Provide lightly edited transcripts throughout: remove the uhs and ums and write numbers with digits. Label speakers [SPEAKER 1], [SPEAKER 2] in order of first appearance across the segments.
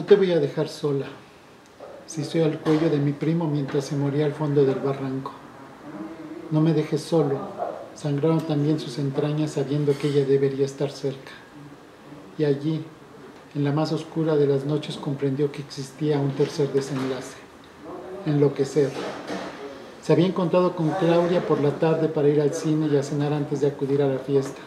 [SPEAKER 1] te voy a dejar sola. Si estoy al cuello de mi primo mientras se moría al fondo del barranco. No me dejes solo. Sangraron también sus entrañas sabiendo que ella debería estar cerca. Y allí, en la más oscura de las noches, comprendió que existía un tercer desenlace. Enloquecer. Se había encontrado con Claudia por la tarde para ir al cine y a cenar antes de acudir a la fiesta.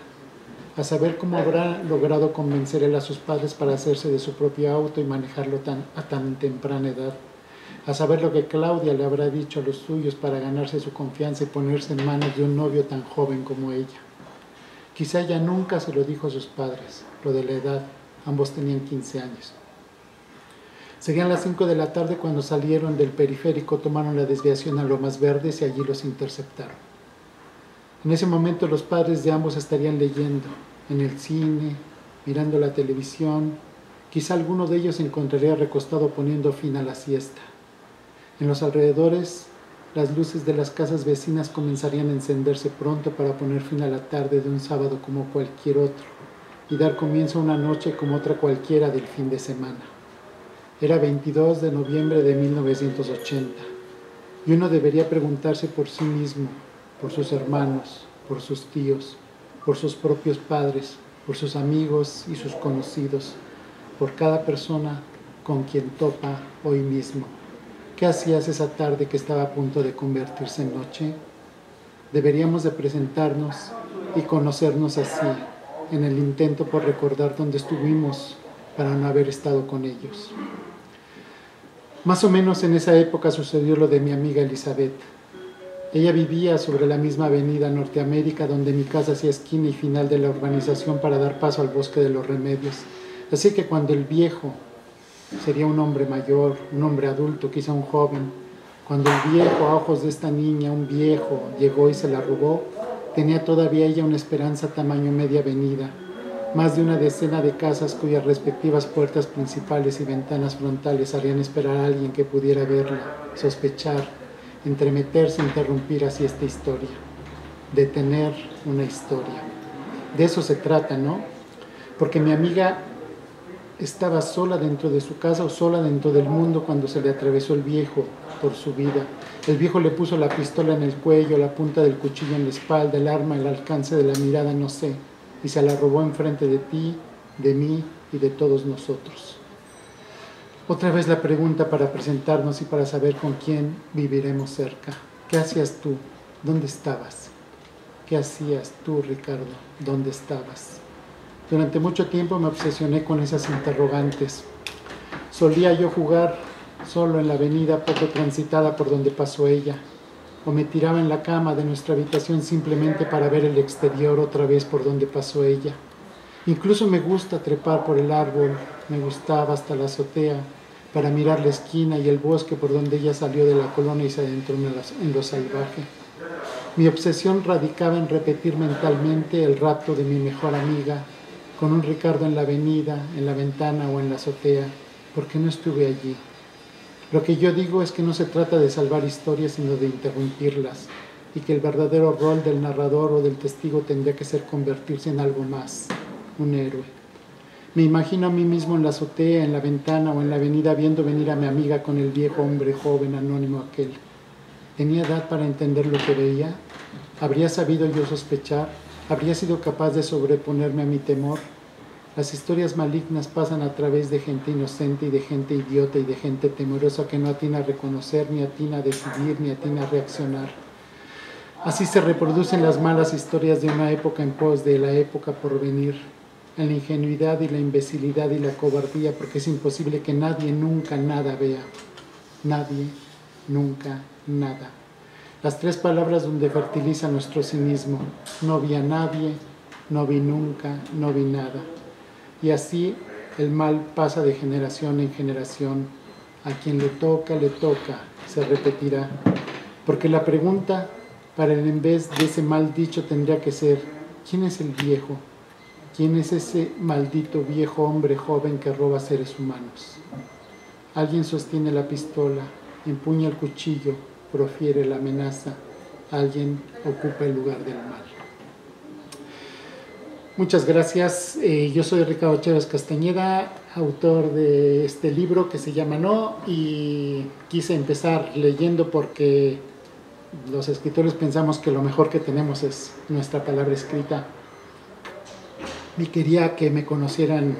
[SPEAKER 1] A saber cómo habrá logrado convencer él a sus padres para hacerse de su propio auto y manejarlo a tan temprana edad. A saber lo que Claudia le habrá dicho a los suyos para ganarse su confianza y ponerse en manos de un novio tan joven como ella. Quizá ella nunca se lo dijo a sus padres, lo de la edad. Ambos tenían 15 años. Serían las 5 de la tarde cuando salieron del periférico, tomaron la desviación a Lomas Verdes y allí los interceptaron. En ese momento los padres de ambos estarían leyendo, en el cine, mirando la televisión. Quizá alguno de ellos se encontraría recostado poniendo fin a la siesta. En los alrededores, las luces de las casas vecinas comenzarían a encenderse pronto para poner fin a la tarde de un sábado como cualquier otro y dar comienzo a una noche como otra cualquiera del fin de semana. Era 22 de noviembre de 1980 y uno debería preguntarse por sí mismo, por sus hermanos, por sus tíos, por sus propios padres, por sus amigos y sus conocidos, por cada persona con quien topa hoy mismo. ¿Qué hacías esa tarde que estaba a punto de convertirse en noche? Deberíamos de presentarnos y conocernos así, en el intento por recordar dónde estuvimos para no haber estado con ellos. Más o menos en esa época sucedió lo de mi amiga Elizabeth. Ella vivía sobre la misma avenida Norteamérica donde mi casa hacía esquina y final de la urbanización para dar paso al Bosque de los Remedios. Así que cuando el viejo, sería un hombre mayor, un hombre adulto, quizá un joven, cuando el viejo a ojos de esta niña, un viejo, llegó y se la robó, tenía todavía ella una esperanza tamaño media avenida, más de una decena de casas cuyas respectivas puertas principales y ventanas frontales harían esperar a alguien que pudiera verla, sospechar, entremeterse, interrumpir así esta historia. Detener una historia. De eso se trata, ¿no? Porque mi amiga estaba sola dentro de su casa o sola dentro del mundo cuando se le atravesó el viejo por su vida. El viejo le puso la pistola en el cuello, la punta del cuchillo en la espalda, el arma al alcance de la mirada, no sé, y se la robó enfrente de ti, de mí y de todos nosotros. Otra vez la pregunta para presentarnos y para saber con quién viviremos cerca. ¿Qué hacías tú? ¿Dónde estabas? ¿Qué hacías tú, Ricardo? ¿Dónde estabas? Durante mucho tiempo me obsesioné con esas interrogantes. Solía yo jugar solo en la avenida poco transitada por donde pasó ella, o me tiraba en la cama de nuestra habitación simplemente para ver el exterior otra vez por donde pasó ella. Incluso me gusta trepar por el árbol, me gustaba hasta la azotea para mirar la esquina y el bosque por donde ella salió de la colonia y se adentró en lo salvaje. Mi obsesión radicaba en repetir mentalmente el rapto de mi mejor amiga, con un Ricardo en la avenida, en la ventana o en la azotea, porque no estuve allí. Lo que yo digo es que no se trata de salvar historias, sino de interrumpirlas, y que el verdadero rol del narrador o del testigo tendría que ser convertirse en algo más, un héroe. Me imagino a mí mismo en la azotea, en la ventana o en la avenida viendo venir a mi amiga con el viejo hombre joven anónimo aquel. ¿Tenía edad para entender lo que veía? ¿Habría sabido yo sospechar? ¿Habría sido capaz de sobreponerme a mi temor? Las historias malignas pasan a través de gente inocente y de gente idiota y de gente temerosa que no atina a reconocer, ni atina a decidir, ni atina a reaccionar. Así se reproducen las malas historias de una época en pos de la época por venir, en la ingenuidad y la imbecilidad y la cobardía, porque es imposible que nadie nunca nada vea. Nadie, nunca, nada. Las tres palabras donde fertiliza nuestro cinismo. No vi a nadie, no vi nunca, no vi nada. Y así el mal pasa de generación en generación. A quien le toca, se repetirá. Porque la pregunta para el en vez de ese mal dicho tendría que ser: ¿quién es el viejo? ¿Quién es ese maldito viejo hombre joven que roba seres humanos? Alguien sostiene la pistola, empuña el cuchillo, profiere la amenaza. Alguien ocupa el lugar del mal. Muchas gracias. Yo soy Ricardo Chávez Castañeda, autor de este libro que se llama No, y quise empezar leyendo porque los escritores pensamos que lo mejor que tenemos es nuestra palabra escrita. Y quería que me conocieran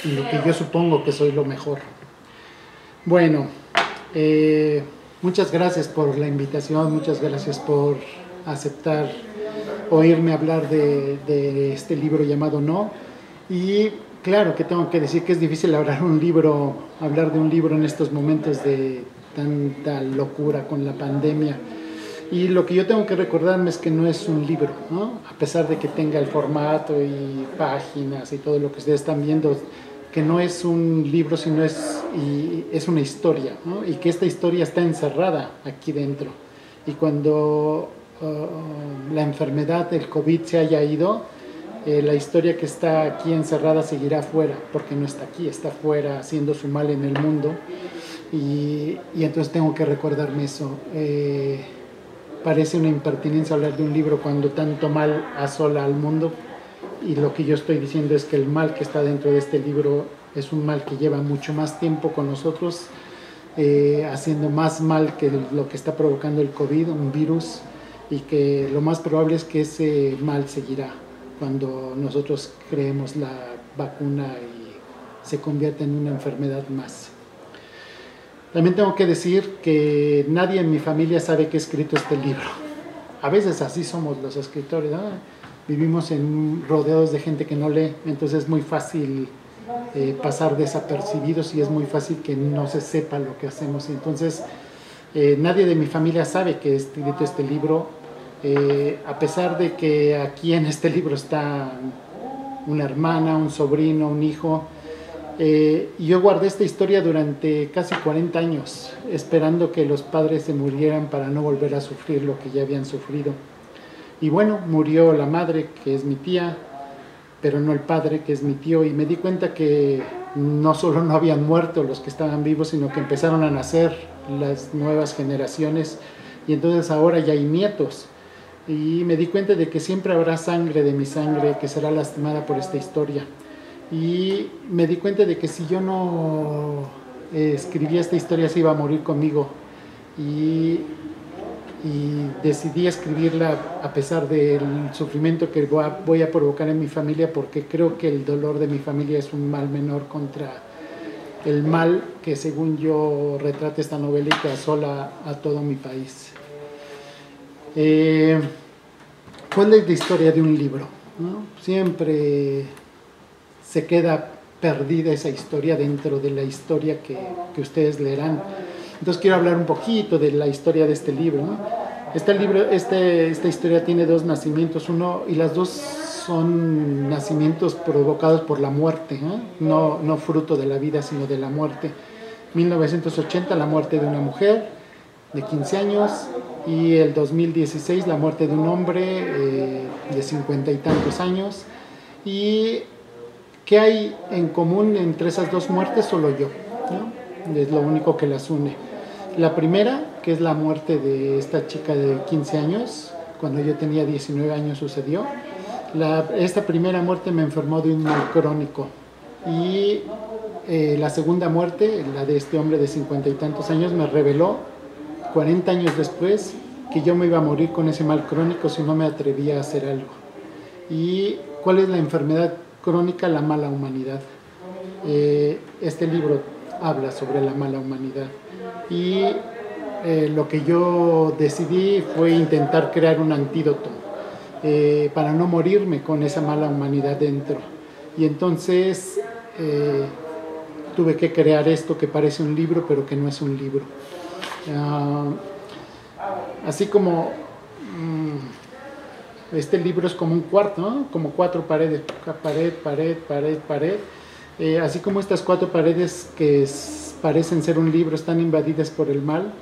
[SPEAKER 1] en lo que yo supongo que soy lo mejor. Bueno, muchas gracias por la invitación, muchas gracias por aceptar oírme hablar de este libro llamado No. Y claro que tengo que decir que es difícil hablar de un libro en estos momentos de tanta locura con la pandemia. Y lo que yo tengo que recordarme es que no es un libro, ¿no? A pesar de que tenga el formato y páginas y todo lo que ustedes están viendo, que no es un libro, sino es una historia, ¿no? Y que esta historia está encerrada aquí dentro. Y cuando la enfermedad del COVID se haya ido, la historia que está aquí encerrada seguirá afuera, porque no está aquí, está afuera haciendo su mal en el mundo. Y entonces tengo que recordarme eso. Parece una impertinencia hablar de un libro cuando tanto mal asola al mundo, y lo que yo estoy diciendo es que el mal que está dentro de este libro es un mal que lleva mucho más tiempo con nosotros, haciendo más mal que lo que está provocando el COVID, un virus, y que lo más probable es que ese mal seguirá cuando nosotros creemos la vacuna y se convierta en una enfermedad más. También tengo que decir que nadie en mi familia sabe que he escrito este libro. A veces así somos los escritores, ¿no? Vivimos rodeados de gente que no lee, entonces es muy fácil pasar desapercibidos y es muy fácil que no se sepa lo que hacemos. Entonces, nadie de mi familia sabe que he escrito este libro, a pesar de que aquí en este libro está una hermana, un sobrino, un hijo. Yo guardé esta historia durante casi 40 años, esperando que los padres se murieran para no volver a sufrir lo que ya habían sufrido. Y bueno, murió la madre, que es mi tía, pero no el padre, que es mi tío, y me di cuenta que no solo no habían muerto los que estaban vivos, sino que empezaron a nacer las nuevas generaciones, y entonces ahora ya hay nietos. Y me di cuenta de que siempre habrá sangre de mi sangre que será lastimada por esta historia. Y me di cuenta de que si yo no escribía esta historia se iba a morir conmigo, y decidí escribirla a pesar del sufrimiento que voy a provocar en mi familia, porque creo que el dolor de mi familia es un mal menor contra el mal que, según yo, retrata esta novela y que asola a todo mi país. ¿Cuál es la historia de un libro? ¿No? Siempre se queda perdida esa historia dentro de la historia que ustedes leerán. Entonces quiero hablar un poquito de la historia de este libro, ¿no? Esta historia tiene dos nacimientos, y las dos son nacimientos provocados por la muerte, ¿no? No fruto de la vida, sino de la muerte. 1980, la muerte de una mujer de 15 años, y el 2016, la muerte de un hombre de 50 y tantos años. ¿Y qué hay en común entre esas dos muertes? Solo yo, ¿no? Es lo único que las une. La primera, que es la muerte de esta chica de 15 años, cuando yo tenía 19 años sucedió. Esta primera muerte me enfermó de un mal crónico. Y la segunda muerte, la de este hombre de 50 y tantos años, me reveló 40 años después que yo me iba a morir con ese mal crónico si no me atrevía a hacer algo. ¿Y cuál es la enfermedad crónica? La mala humanidad. Este libro habla sobre la mala humanidad, y lo que yo decidí fue intentar crear un antídoto para no morirme con esa mala humanidad dentro. Y entonces tuve que crear esto que parece un libro, pero que no es un libro. Así como este libro es como un cuarto, ¿no? Como 4 paredes, pared. Así como estas 4 paredes que parecen ser un libro están invadidas por el mal,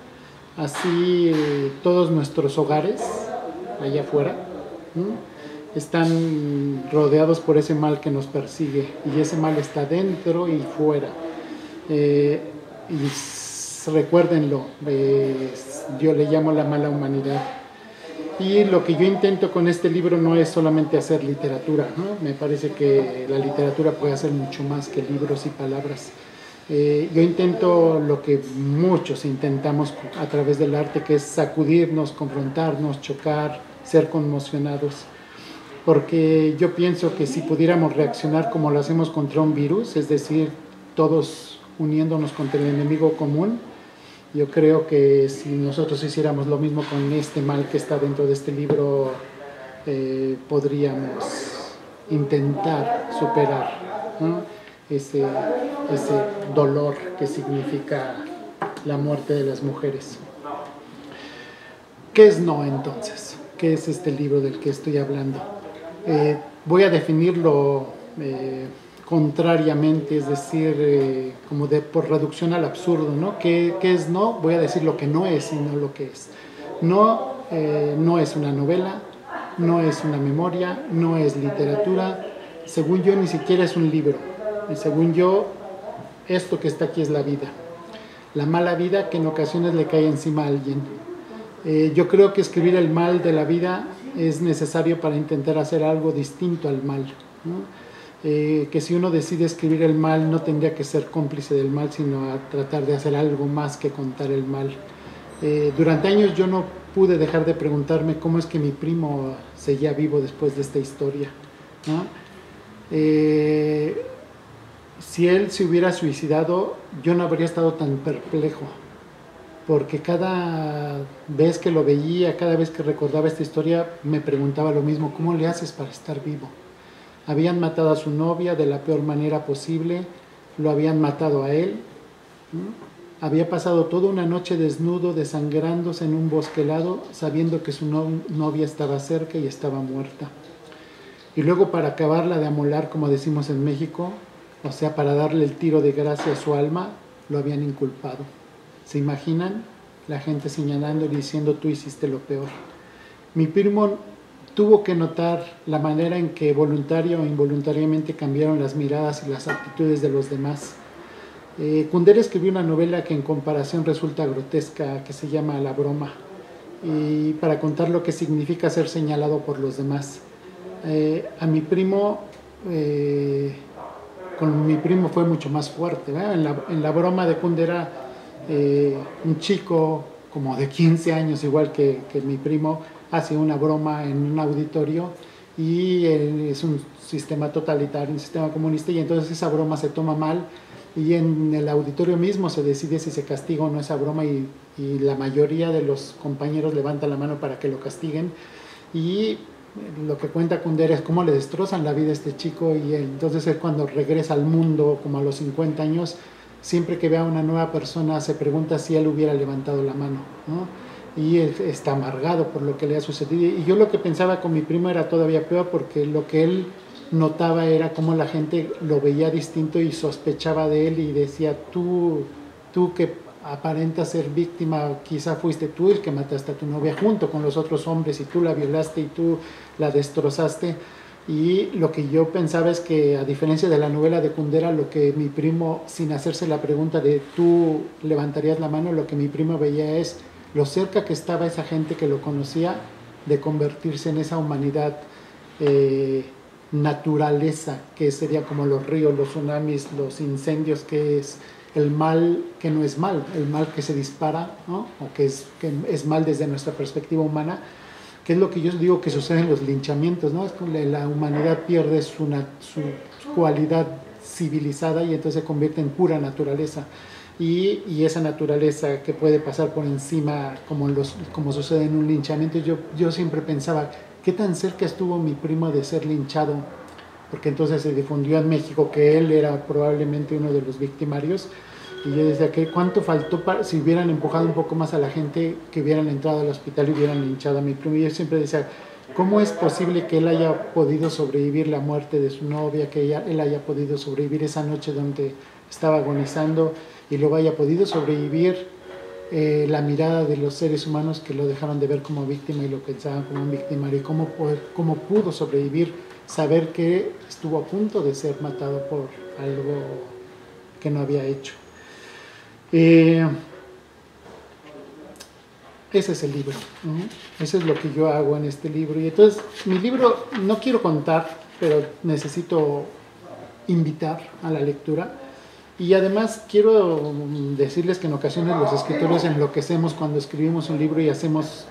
[SPEAKER 1] así todos nuestros hogares allá afuera, ¿no? Están rodeados por ese mal que nos persigue, y ese mal está dentro y fuera. Y recuérdenlo, yo le llamo la mala humanidad. Y lo que yo intento con este libro no es solamente hacer literatura, ¿no? Me parece que la literatura puede hacer mucho más que libros y palabras. Yo intento lo que muchos intentamos a través del arte, que es sacudirnos, confrontarnos, chocar, ser conmocionados. Porque yo pienso que si pudiéramos reaccionar como lo hacemos contra un virus, es decir, todos uniéndonos contra el enemigo común, yo creo que si nosotros hiciéramos lo mismo con este mal que está dentro de este libro, podríamos intentar superar, ¿no? ese dolor que significa la muerte de las mujeres. ¿Qué es No entonces? ¿Qué es este libro del que estoy hablando? Voy a definirlo contrariamente, es decir, como por reducción al absurdo, ¿no? ¿Qué es No? Voy a decir lo que no es y no lo que es. No, no es una novela, no es una memoria, no es literatura, según yo ni siquiera es un libro, y según yo esto que está aquí es la vida, la mala vida que en ocasiones le cae encima a alguien. Yo creo que escribir el mal de la vida es necesario para intentar hacer algo distinto al mal, ¿no? Que si uno decide escribir el mal no tendría que ser cómplice del mal, sino a tratar de hacer algo más que contar el mal. Durante años yo no pude dejar de preguntarme cómo es que mi primo seguía vivo después de esta historia, ¿no? Si él se hubiera suicidado, yo no habría estado tan perplejo, porque cada vez que lo veía, cada vez que recordaba esta historia, me preguntaba lo mismo: ¿cómo le haces para estar vivo? Habían matado a su novia de la peor manera posible, lo habían matado a él, ¿no? Había pasado toda una noche desnudo, desangrándose en un bosque helado, sabiendo que su novia estaba cerca y estaba muerta. Y luego, para acabarla de amolar, como decimos en México, o sea, para darle el tiro de gracia a su alma, lo habían inculpado. ¿Se imaginan? La gente señalando y diciendo: tú hiciste lo peor. Mi primo tuvo que notar la manera en que voluntaria o involuntariamente cambiaron las miradas y las actitudes de los demás. Kundera escribió una novela que en comparación resulta grotesca, que se llama La broma, y para contar lo que significa ser señalado por los demás. A mi primo, con mi primo fue mucho más fuerte, ¿eh? En la broma de Kundera, un chico como de 15 años, igual que mi primo, hace una broma en un auditorio y es un sistema totalitario, un sistema comunista, y entonces esa broma se toma mal y en el auditorio mismo se decide si se castiga o no esa broma, y la mayoría de los compañeros levanta la mano para que lo castiguen. Y lo que cuenta Kundera es cómo le destrozan la vida a este chico, y entonces él, cuando regresa al mundo como a los 50 años, siempre que ve a una nueva persona se pregunta si él hubiera levantado la mano, ¿no? Y él está amargado por lo que le ha sucedido. Y yo lo que pensaba con mi primo era todavía peor, porque lo que él notaba era cómo la gente lo veía distinto y sospechaba de él y decía: tú que aparentas ser víctima, quizá fuiste tú el que mataste a tu novia junto con los otros hombres, y tú la violaste y tú la destrozaste. Y lo que yo pensaba es que, a diferencia de la novela de Kundera, lo que mi primo, sin hacerse la pregunta de tú levantarías la mano, lo que mi primo veía es lo cerca que estaba esa gente que lo conocía de convertirse en esa humanidad naturaleza, que sería como los ríos, los tsunamis, los incendios, que es el mal que no es mal, el mal que se dispara, ¿no? O que es mal desde nuestra perspectiva humana, que es lo que yo digo que sucede en los linchamientos, ¿no? Es que la humanidad pierde su cualidad civilizada y entonces se convierte en pura naturaleza. Y esa naturaleza que puede pasar por encima, como sucede en un linchamiento, yo siempre pensaba: ¿qué tan cerca estuvo mi primo de ser linchado? Porque entonces se difundió en México que él era probablemente uno de los victimarios, y yo decía que cuánto faltó si hubieran empujado un poco más a la gente, que hubieran entrado al hospital y hubieran linchado a mi primo. Y yo siempre decía: ¿cómo es posible que él haya podido sobrevivir la muerte de su novia, que él haya podido sobrevivir esa noche donde estaba agonizando, y luego haya podido sobrevivir la mirada de los seres humanos que lo dejaban de ver como víctima y lo pensaban como un victimario? Y cómo pudo sobrevivir, saber que estuvo a punto de ser matado por algo que no había hecho. ese es el libro, ¿no? Eso es lo que yo hago en este libro. Y entonces, mi libro no quiero contar, pero necesito invitar a la lectura. Y además quiero decirles que en ocasiones los escritores enloquecemos cuando escribimos un libro y hacemos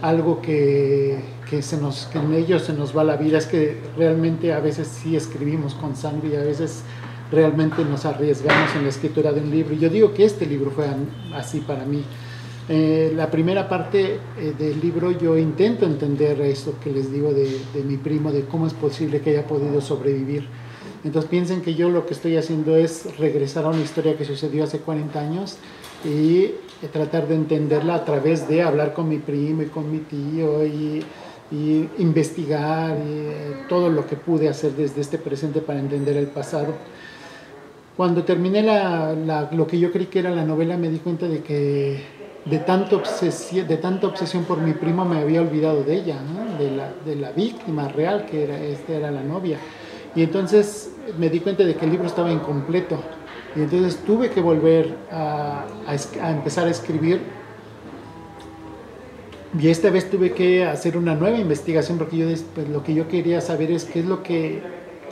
[SPEAKER 1] algo que en ellos se nos va la vida. Es que realmente a veces sí escribimos con sangre y a veces realmente nos arriesgamos en la escritura de un libro. Y yo digo que este libro fue así para mí. La primera parte del libro yo intento entender eso que les digo de mi primo, de cómo es posible que haya podido sobrevivir. Entonces piensen que yo lo que estoy haciendo es regresar a una historia que sucedió hace 40 años y tratar de entenderla a través de hablar con mi primo y con mi tío y investigar y todo lo que pude hacer desde este presente para entender el pasado. Cuando terminé lo que yo creí que era la novela, me di cuenta de que de tanta obsesión por mi primo me había olvidado de ella, ¿no? de la víctima real, que era la novia. Y entonces me di cuenta de que el libro estaba incompleto. Y entonces tuve que volver a empezar a escribir. Y esta vez tuve que hacer una nueva investigación porque pues, lo que yo quería saber es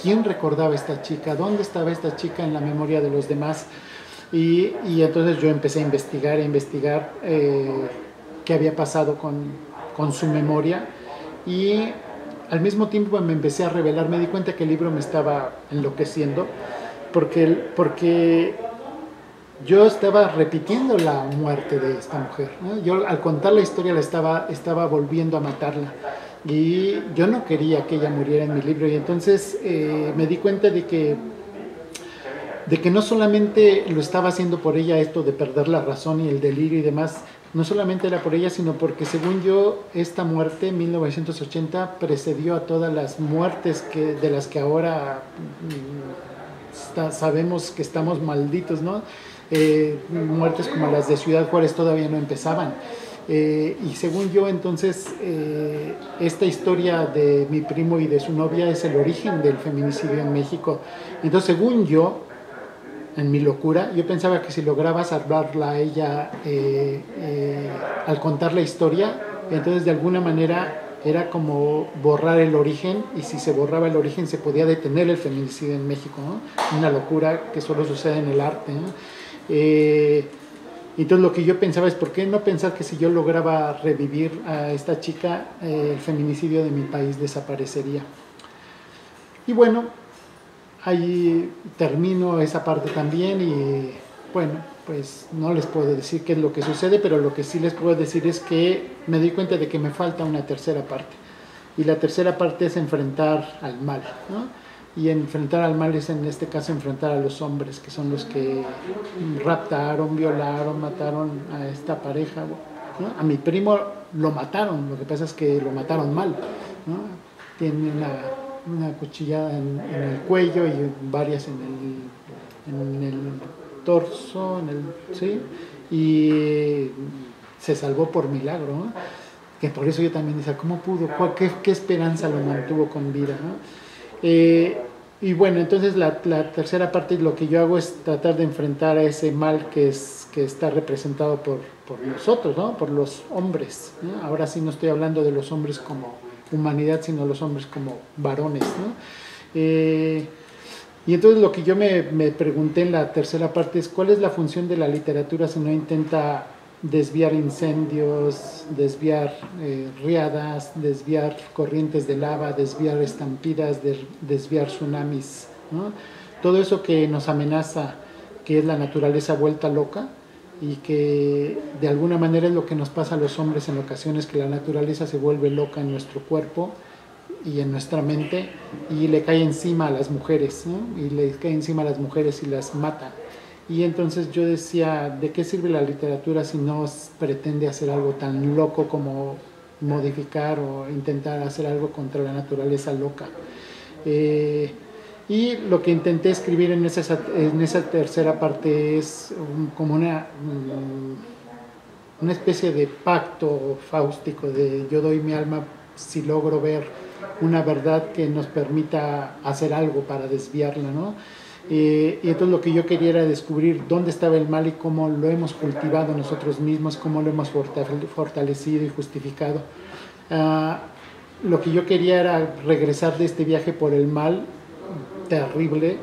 [SPEAKER 1] quién recordaba a esta chica, dónde estaba esta chica en la memoria de los demás. Y entonces yo empecé a investigar qué había pasado con su memoria. Y al mismo tiempo me empecé a revelar, me di cuenta que el libro me estaba enloqueciendo porque yo estaba repitiendo la muerte de esta mujer, ¿no? Yo al contar la historia estaba volviendo a matarla y yo no quería que ella muriera en mi libro. Y entonces me di cuenta de que no solamente lo estaba haciendo por ella, esto de perder la razón y el delirio y demás, no solamente era por ella, sino porque según yo, esta muerte en 1980 precedió a todas las muertes de las que ahora sabemos que estamos malditos, ¿no? Muertes como las de Ciudad Juárez todavía no empezaban. Y según yo, entonces, esta historia de mi primo y de su novia es el origen del feminicidio en México. Entonces, según yo, en mi locura, yo pensaba que si lograba salvarla a ella al contar la historia, entonces de alguna manera era como borrar el origen, y si se borraba el origen se podía detener el feminicidio en México, ¿no? Una locura que solo sucede en el arte, ¿no? Entonces lo que yo pensaba es, ¿por qué no pensar que si yo lograba revivir a esta chica, el feminicidio de mi país desaparecería? Y bueno, ahí termino esa parte también y bueno, pues no les puedo decir qué es lo que sucede, pero lo que sí les puedo decir es que me di cuenta de que me falta una tercera parte. Y la tercera parte es enfrentar al mal, ¿no? Y enfrentar al mal es en este caso enfrentar a los hombres, que son los que raptaron, violaron, mataron a esta pareja, ¿no? A mi primo lo mataron, lo que pasa es que lo mataron mal, ¿no? Tiene una cuchillada en el cuello y varias en el torso, ¿sí? Y se salvó por milagro, ¿no? Que por eso yo también decía, ¿cómo pudo? ¿Qué esperanza lo mantuvo con vida, ¿no? Y bueno, entonces la tercera parte, lo que yo hago es tratar de enfrentar a ese mal que está representado por nosotros, ¿no? Por los hombres, ¿no? Ahora sí no estoy hablando de los hombres como humanidad, sino los hombres como varones, ¿no? Y entonces lo que yo me pregunté en la tercera parte es, ¿cuál es la función de la literatura si no intenta desviar incendios, desviar riadas, desviar corrientes de lava, desviar estampidas, desviar tsunamis, ¿no? Todo eso que nos amenaza, que es la naturaleza vuelta loca, y que de alguna manera es lo que nos pasa a los hombres en ocasiones, que la naturaleza se vuelve loca en nuestro cuerpo y en nuestra mente y le cae encima a las mujeres, ¿no? Y le cae encima a las mujeres y las mata. Y entonces yo decía, ¿de qué sirve la literatura si no pretende hacer algo tan loco como modificar o intentar hacer algo contra la naturaleza loca? Y lo que intenté escribir en esa tercera parte es como una especie de pacto fáustico de yo doy mi alma si logro ver una verdad que nos permita hacer algo para desviarla, ¿no? Y entonces lo que yo quería era descubrir dónde estaba el mal y cómo lo hemos cultivado nosotros mismos, cómo lo hemos fortalecido y justificado. Lo que yo quería era regresar de este viaje por el mal terrible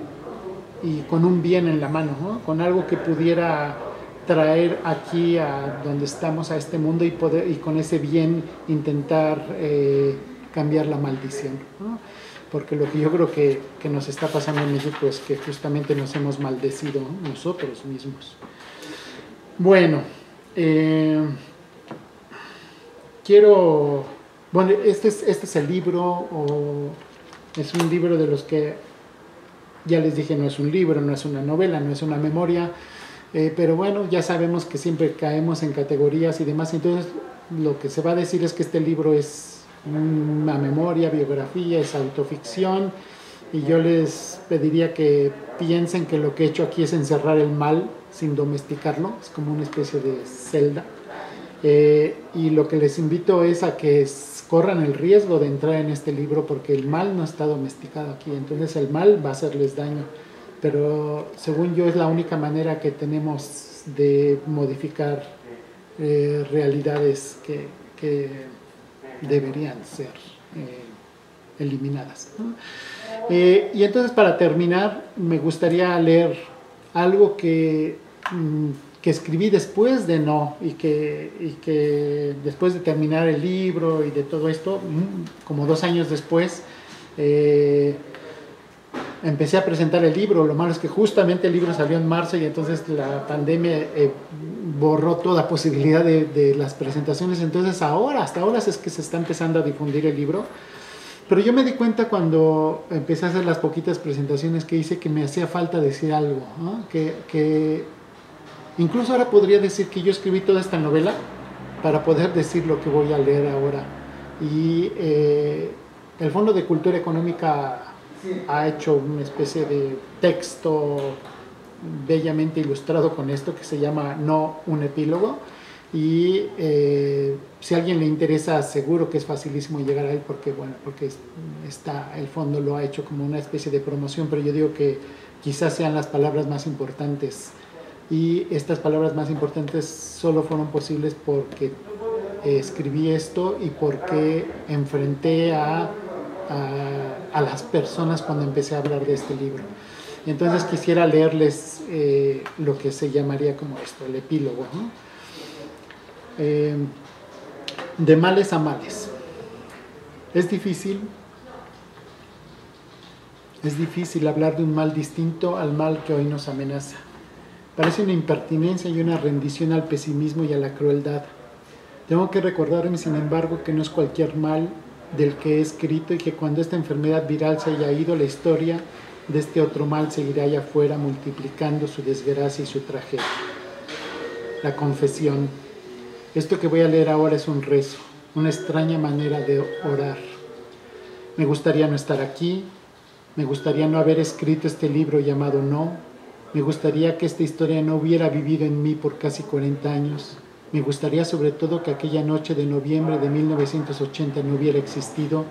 [SPEAKER 1] y con un bien en la mano, ¿no? Con algo que pudiera traer aquí a donde estamos, a este mundo, y con ese bien intentar cambiar la maldición, ¿no? Porque lo que yo creo que nos está pasando en México es que justamente nos hemos maldecido, ¿no?, nosotros mismos. Bueno, bueno, este es el libro, es un libro de los que, ya les dije, no es un libro, no es una novela, no es una memoria, pero bueno, ya sabemos que siempre caemos en categorías y demás, entonces lo que se va a decir es que este libro es una memoria, biografía, es autoficción, y yo les pediría que piensen que lo que he hecho aquí es encerrar el mal sin domesticarlo, es como una especie de celda, y lo que les invito es a que corran el riesgo de entrar en este libro, porque el mal no está domesticado aquí, entonces el mal va a hacerles daño, pero según yo es la única manera que tenemos de modificar realidades que deberían ser eliminadas, ¿no? Y entonces, para terminar, me gustaría leer algo que escribí después de No, y que después de terminar el libro y de todo esto, como 2 años después, empecé a presentar el libro. Lo malo es que justamente el libro salió en marzo, y entonces la pandemia borró toda posibilidad de las presentaciones. Entonces hasta ahora es que se está empezando a difundir el libro. Pero yo me di cuenta cuando empecé a hacer las poquitas presentaciones que hice, que me hacía falta decir algo, ¿no? Que incluso ahora podría decir que yo escribí toda esta novela para poder decir lo que voy a leer ahora. Y el Fondo de Cultura Económica ha hecho una especie de texto bellamente ilustrado con esto, que se llama No, un epílogo, y si a alguien le interesa, seguro que es facilísimo llegar a él, porque el fondo lo ha hecho como una especie de promoción, pero yo digo que quizás sean las palabras más importantes, y estas palabras más importantes solo fueron posibles porque escribí esto y porque enfrenté a las personas cuando empecé a hablar de este libro. Entonces quisiera leerles lo que se llamaría como esto, el epílogo, ¿no? De males a males. Es difícil hablar de un mal distinto al mal que hoy nos amenaza. Parece una impertinencia y una rendición al pesimismo y a la crueldad. Tengo que recordarme, sin embargo, que no es cualquier mal del que he escrito, y que cuando esta enfermedad viral se haya ido, la historia de este otro mal seguirá allá afuera, multiplicando su desgracia y su tragedia. La confesión. Esto que voy a leer ahora es un rezo, una extraña manera de orar. Me gustaría no estar aquí, me gustaría no haber escrito este libro llamado No, me gustaría que esta historia no hubiera vivido en mí por casi 40 años, me gustaría sobre todo que aquella noche de noviembre de 1980 no hubiera existido,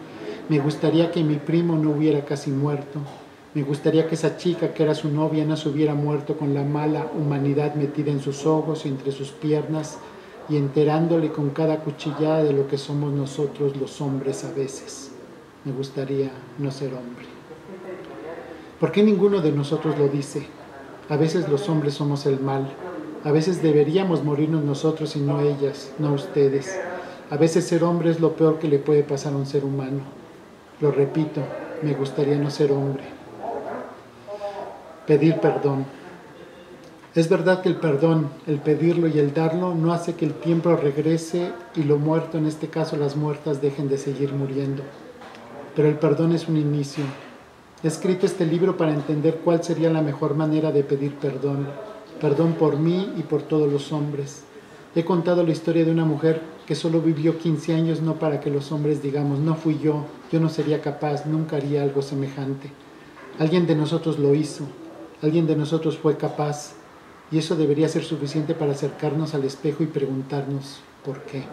[SPEAKER 1] me gustaría que mi primo no hubiera casi muerto, me gustaría que esa chica que era su novia no se hubiera muerto con la mala humanidad metida en sus ojos y entre sus piernas, y enterándole con cada cuchillada de lo que somos nosotros los hombres a veces. Me gustaría no ser hombre. ¿Por qué ninguno de nosotros lo dice? A veces los hombres somos el mal. A veces deberíamos morirnos nosotros y no ellas, no ustedes. A veces ser hombre es lo peor que le puede pasar a un ser humano. Lo repito, me gustaría no ser hombre. Pedir perdón. Es verdad que el perdón, el pedirlo y el darlo, no hace que el tiempo regrese y lo muerto, en este caso las muertas, dejen de seguir muriendo. Pero el perdón es un inicio. He escrito este libro para entender cuál sería la mejor manera de pedir perdón. Perdón por mí y por todos los hombres. He contado la historia de una mujer que solo vivió 15 años, no para que los hombres digamos, no fui yo no sería capaz, nunca haría algo semejante. Alguien de nosotros lo hizo, alguien de nosotros fue capaz. Y eso debería ser suficiente para acercarnos al espejo y preguntarnos ¿por qué?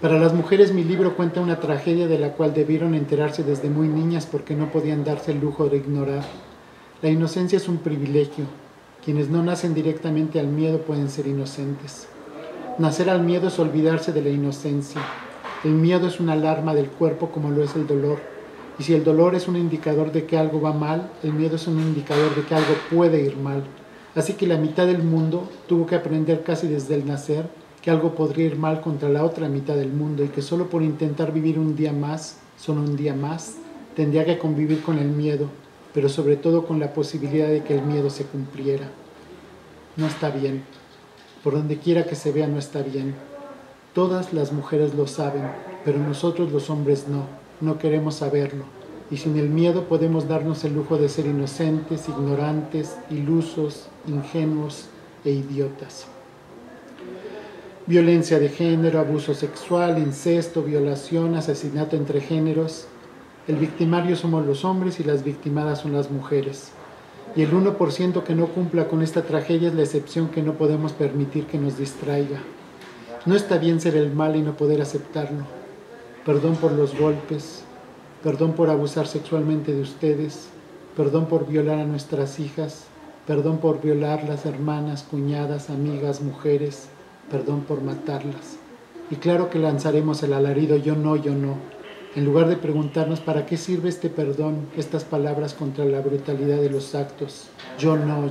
[SPEAKER 1] Para las mujeres mi libro cuenta una tragedia de la cual debieron enterarse desde muy niñas porque no podían darse el lujo de ignorar. La inocencia es un privilegio. Quienes no nacen directamente al miedo pueden ser inocentes. Nacer al miedo es olvidarse de la inocencia. El miedo es una alarma del cuerpo como lo es el dolor. Y si el dolor es un indicador de que algo va mal, el miedo es un indicador de que algo puede ir mal. Así que la mitad del mundo tuvo que aprender casi desde el nacer que algo podría ir mal contra la otra mitad del mundo y que solo por intentar vivir un día más, solo un día más, tendría que convivir con el miedo, pero sobre todo con la posibilidad de que el miedo se cumpliera. No está bien. Por donde quiera que se vea no está bien. Todas las mujeres lo saben, pero nosotros los hombres no queremos saberlo. Y sin el miedo podemos darnos el lujo de ser inocentes, ignorantes, ilusos, ingenuos e idiotas. Violencia de género, abuso sexual, incesto, violación, asesinato entre géneros. El victimario somos los hombres y las victimadas son las mujeres. Y el 1% que no cumpla con esta tragedia es la excepción que no podemos permitir que nos distraiga. No está bien ser el mal y no poder aceptarlo. Perdón por los golpes, perdón por abusar sexualmente de ustedes, perdón por violar a nuestras hijas, perdón por violar las hermanas, cuñadas, amigas, mujeres, perdón por matarlas. Y claro que lanzaremos el alarido yo no, en lugar de preguntarnos para qué sirve este perdón, estas palabras contra la brutalidad de los actos. Yo no.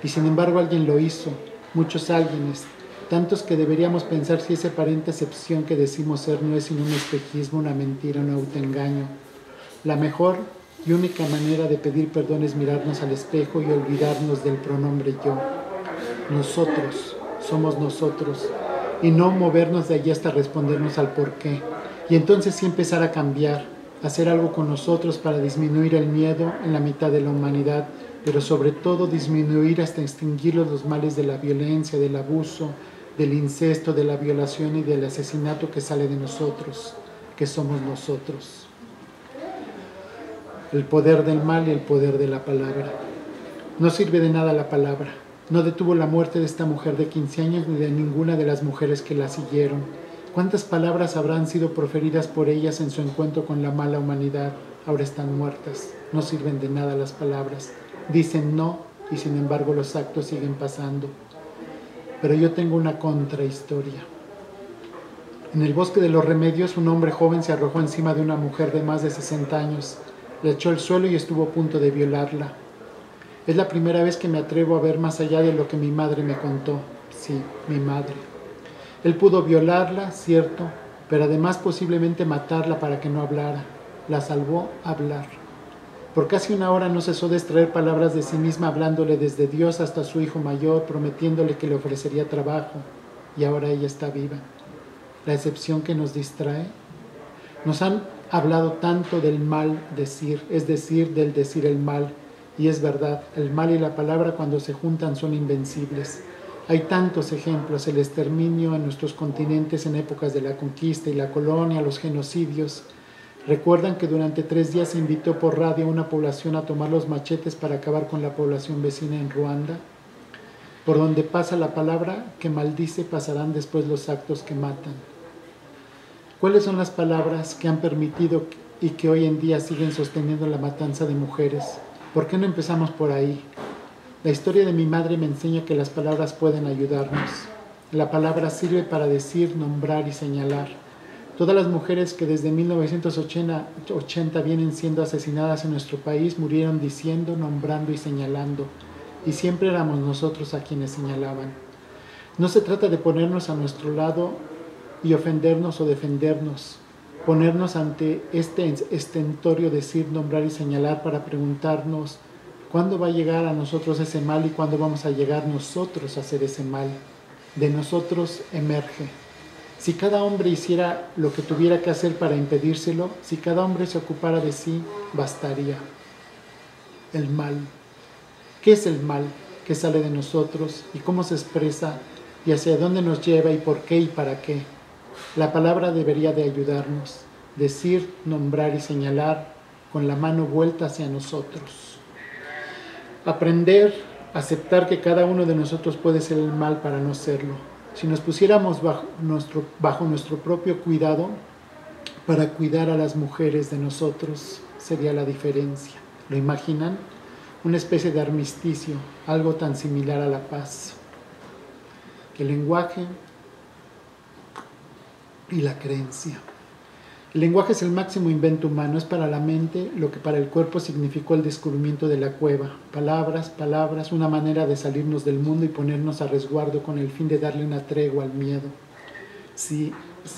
[SPEAKER 1] Y sin embargo alguien lo hizo, muchos alguienes, tantos que deberíamos pensar si esa aparente excepción que decimos ser no es sino un espejismo, una mentira, un autoengaño. La mejor y única manera de pedir perdón es mirarnos al espejo y olvidarnos del pronombre yo. Nosotros, somos nosotros, y no movernos de allí hasta respondernos al por qué. Y entonces sí empezar a cambiar, hacer algo con nosotros para disminuir el miedo en la mitad de la humanidad, pero sobre todo disminuir hasta extinguir los males de la violencia, del abuso, del incesto, de la violación y del asesinato que sale de nosotros, que somos nosotros. El poder del mal y el poder de la palabra. No sirve de nada la palabra. No detuvo la muerte de esta mujer de 15 años ni de ninguna de las mujeres que la siguieron. ¿Cuántas palabras habrán sido proferidas por ellas en su encuentro con la mala humanidad? Ahora están muertas. No sirven de nada las palabras. Dicen no y sin embargo los actos siguen pasando. Pero yo tengo una contrahistoria. En el bosque de los remedios, un hombre joven se arrojó encima de una mujer de más de 60 años. La echó al suelo y estuvo a punto de violarla. Es la primera vez que me atrevo a ver más allá de lo que mi madre me contó. Sí, mi madre. Él pudo violarla, cierto, pero además posiblemente matarla para que no hablara. La salvó hablar. Por casi una hora no cesó de extraer palabras de sí misma, hablándole desde Dios hasta su hijo mayor, prometiéndole que le ofrecería trabajo. Y ahora ella está viva. La excepción que nos distrae. Nos han hablado tanto del mal decir, es decir, del decir el mal. Y es verdad, el mal y la palabra cuando se juntan son invencibles. Hay tantos ejemplos, el exterminio en nuestros continentes en épocas de la conquista y la colonia, los genocidios. ¿Recuerdan que durante 3 días se invitó por radio a una población a tomar los machetes para acabar con la población vecina en Ruanda? Por donde pasa la palabra que maldice, pasarán después los actos que matan. ¿Cuáles son las palabras que han permitido y que hoy en día siguen sosteniendo la matanza de mujeres? ¿Por qué no empezamos por ahí? La historia de mi madre me enseña que las palabras pueden ayudarnos. La palabra sirve para decir, nombrar y señalar. Todas las mujeres que desde 1980 vienen siendo asesinadas en nuestro país murieron diciendo, nombrando y señalando. Y siempre éramos nosotros a quienes señalaban. No se trata de ponernos a nuestro lado y ofendernos o defendernos. Ponernos ante este estentorio decir, nombrar y señalar para preguntarnos ¿cuándo va a llegar a nosotros ese mal y cuándo vamos a llegar nosotros a hacer ese mal? De nosotros emerge. Si cada hombre hiciera lo que tuviera que hacer para impedírselo, si cada hombre se ocupara de sí, bastaría. El mal. ¿Qué es el mal? ¿Qué sale de nosotros? ¿Y cómo se expresa? ¿Y hacia dónde nos lleva? ¿Y por qué? ¿Y para qué? La palabra debería de ayudarnos. Decir, nombrar y señalar con la mano vuelta hacia nosotros. Aprender, aceptar que cada uno de nosotros puede ser el mal para no serlo. Si nos pusiéramos bajo nuestro propio cuidado para cuidar a las mujeres de nosotros, sería la diferencia. ¿Lo imaginan? una especie de armisticio, algo tan similar a la paz. El lenguaje y la creencia. El lenguaje es el máximo invento humano, es para la mente lo que para el cuerpo significó el descubrimiento de la cueva. Palabras, palabras, una manera de salirnos del mundo y ponernos a resguardo con el fin de darle una tregua al miedo. Si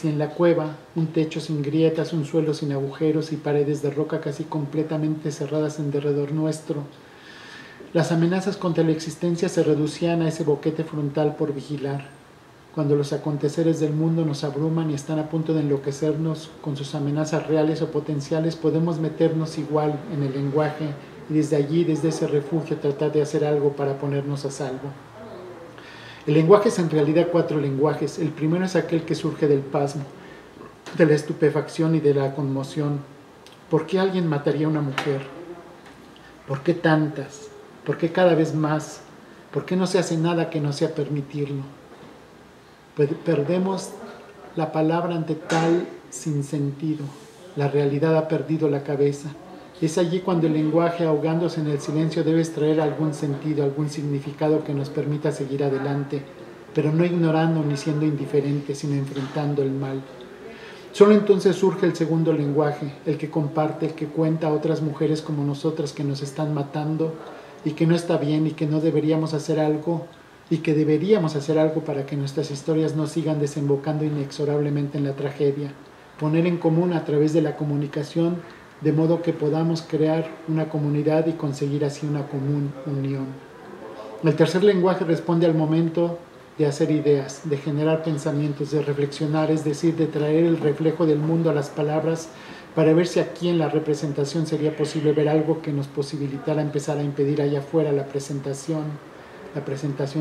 [SPEAKER 1] en la cueva, un techo sin grietas, un suelo sin agujeros y paredes de roca casi completamente cerradas en derredor nuestro, las amenazas contra la existencia se reducían a ese boquete frontal por vigilar. Cuando los aconteceres del mundo nos abruman y están a punto de enloquecernos con sus amenazas reales o potenciales, podemos meternos igual en el lenguaje y desde allí, desde ese refugio, tratar de hacer algo para ponernos a salvo. El lenguaje es en realidad 4 lenguajes. El primero es aquel que surge del pasmo, de la estupefacción y de la conmoción. ¿Por qué alguien mataría a una mujer? ¿Por qué tantas? ¿Por qué cada vez más? ¿Por qué no se hace nada que no sea permitirlo? Perdemos la palabra ante tal sinsentido. La realidad ha perdido la cabeza. Es allí cuando el lenguaje, ahogándose en el silencio, debe extraer algún sentido, algún significado que nos permita seguir adelante, pero no ignorando ni siendo indiferentes, sino enfrentando el mal. Solo entonces surge el segundo lenguaje, el que comparte, el que cuenta a otras mujeres como nosotras que nos están matando y que no está bien y que no deberíamos hacer algo y que deberíamos hacer algo para que nuestras historias no sigan desembocando inexorablemente en la tragedia. Poner en común a través de la comunicación, de modo que podamos crear una comunidad y conseguir así una común unión. El tercer lenguaje responde al momento de hacer ideas, de generar pensamientos, de reflexionar, es decir, de traer el reflejo del mundo a las palabras para ver si aquí en la representación sería posible ver algo que nos posibilitara empezar a impedir allá afuera la presentación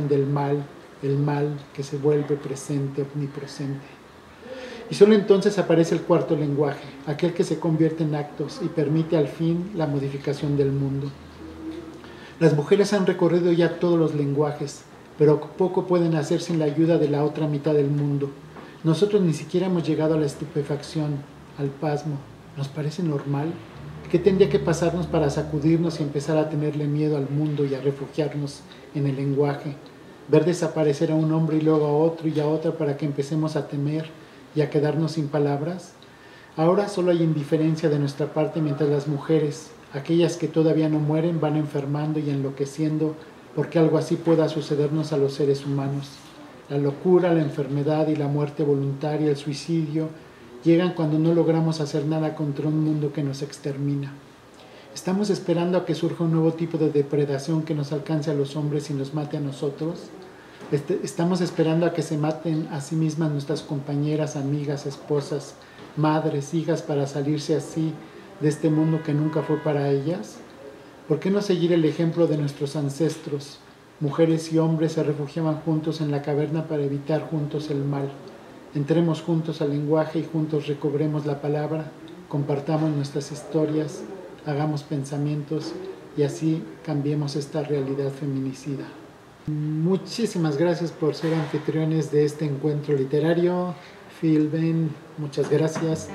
[SPEAKER 1] del mal, el mal que se vuelve presente, omnipresente. Y solo entonces aparece el cuarto lenguaje, aquel que se convierte en actos y permite al fin la modificación del mundo. Las mujeres han recorrido ya todos los lenguajes, pero poco pueden hacer sin la ayuda de la otra mitad del mundo. Nosotros ni siquiera hemos llegado a la estupefacción, al pasmo. ¿Nos parece normal? ¿Qué tendría que pasarnos para sacudirnos y empezar a tenerle miedo al mundo y a refugiarnos en el lenguaje? Ver desaparecer a un hombre y luego a otro y a otra para que empecemos a temer y a quedarnos sin palabras. Ahora solo hay indiferencia de nuestra parte mientras las mujeres, aquellas que todavía no mueren, van enfermando y enloqueciendo porque algo así pueda sucedernos a los seres humanos. La locura, la enfermedad y la muerte voluntaria, el suicidio, llegan cuando no logramos hacer nada contra un mundo que nos extermina. ¿Estamos esperando a que surja un nuevo tipo de depredación que nos alcance a los hombres y nos mate a nosotros? ¿Estamos esperando a que se maten a sí mismas nuestras compañeras, amigas, esposas, madres, hijas para salirse así de este mundo que nunca fue para ellas? ¿Por qué no seguir el ejemplo de nuestros ancestros? Mujeres y hombres se refugiaban juntos en la caverna para evitar juntos el mal. Entremos juntos al lenguaje y juntos recobremos la palabra, compartamos nuestras historias, hagamos pensamientos y así cambiemos esta realidad feminicida. Muchísimas gracias por ser anfitriones de este encuentro literario. Phil, Ben, muchas gracias.